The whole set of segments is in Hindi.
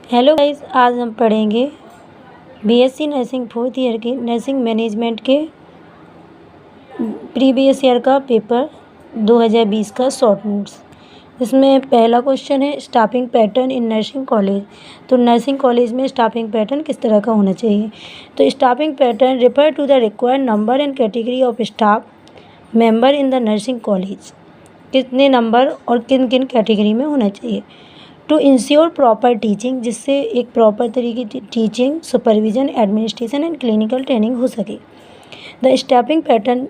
हेलो गाइस, आज हम पढ़ेंगे बीएससी नर्सिंग फोर्थ ईयर के नर्सिंग मैनेजमेंट के प्रीवियस ईयर का पेपर 2020 का शॉर्ट नोट्स। इसमें पहला क्वेश्चन है staffing pattern in nursing college. तो नर्सिंग कॉलेज में स्टाफिंग पैटर्न किस तरह का होना चाहिए। तो staffing pattern refer to the required number and category of staff member in the nursing college. कितने नंबर और किन किन कैटेगरी में होना चाहिए। टू इंश्योर प्रॉपर टीचिंग, जिससे एक प्रॉपर तरीके की teaching, supervision, administration and clinical training हो सके। The staffing pattern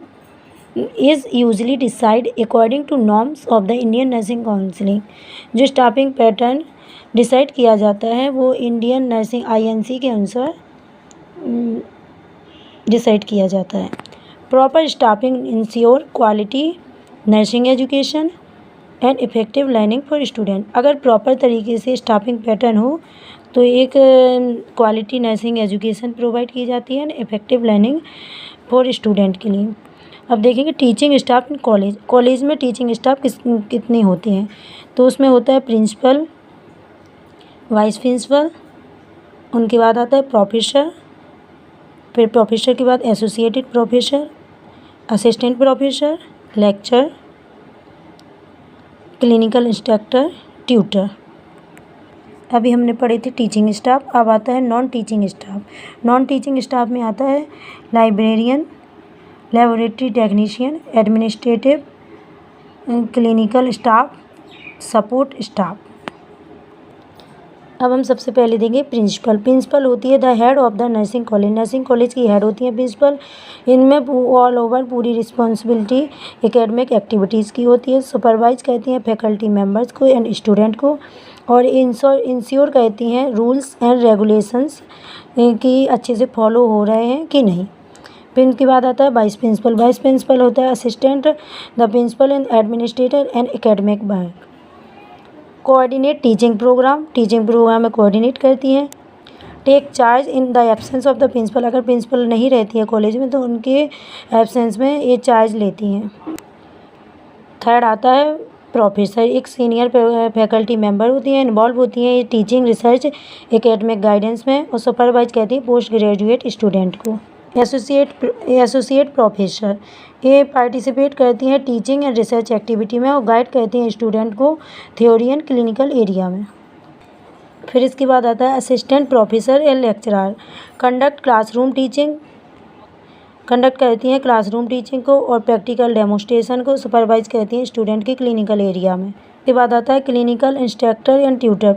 is usually decide according to norms of the Indian nursing counselling. जो स्टाफिंग पैटर्न डिसाइड किया जाता है वो इंडियन नर्सिंग INC के अनुसार डिसाइड किया जाता है। Proper staffing ensure quality nursing education and effective learning for student. अगर प्रॉपर तरीके से स्टाफिंग पैटर्न हो तो एक क्वालिटी नर्सिंग एजुकेशन प्रोवाइड की जाती है and effective learning for student के लिए। अब देखेंगे teaching staff in college. College में टीचिंग स्टाफ कितने होते हैं। तो उसमें होता है प्रिंसिपल, वाइस प्रिंसिपल, उनके बाद आता है प्रोफेसर, फिर प्रोफेसर के बाद associated professor, assistant professor, lecture, clinical instructor, tutor. अभी हमने पढ़े थे टीचिंग स्टाफ। अब आता है non teaching staff. Non teaching staff में आता है librarian, laboratory technician, administrative, clinical staff, support staff. अब हम सबसे पहले देंगे प्रिंसिपल। प्रिंसिपल होती है the head of the nursing college. Nursing college की हेड होती है प्रिंसिपल। इनमें ऑल ओवर पूरी रिस्पॉन्सिबिलिटी एकेडमिक एक्टिविटीज़ की होती है। सुपरवाइज कहती हैं फैकल्टी मेम्बर्स को एंड स्टूडेंट को। और इंश्योर कहती हैं रूल्स एंड रेगुलेशंस कि अच्छे से फॉलो हो रहे हैं कि नहीं। फिर इनके बाद आता है वाइस प्रिंसिपल। वाइस प्रिंसिपल होता है assistant the principal and administrator and academic bank. Coordinate teaching program में कोऑर्डिनेट करती हैं। Take charge in the absence of the principal. अगर प्रिंसिपल नहीं रहती है कॉलेज में तो उनके एब्सेंस में ये चार्ज लेती हैं। थर्ड आता है प्रोफेसर। एक सीनियर फैकल्टी मेंबर होती हैं, इन्वॉल्व होती हैं ये टीचिंग, रिसर्च, एकेडमिक गाइडेंस में। और सुपरवाइज कहती है पोस्ट ग्रेजुएट स्टूडेंट को। एसोसिएट प्रोफेसर ये पार्टिसिपेट करती हैं टीचिंग एंड रिसर्च एक्टिविटी में और गाइड करती हैं स्टूडेंट को थ्योरी एंड क्लिनिकल एरिया में। फिर इसके बाद आता है assistant professor and lecturer. Conduct करती हैं क्लासरूम टीचिंग को और प्रैक्टिकल डेमोस्ट्रेशन को। सुपरवाइज करती हैं स्टूडेंट के क्लिनिकल एरिया में। इसके बाद आता है क्लिनिकल इंस्ट्रक्टर एंड ट्यूटर।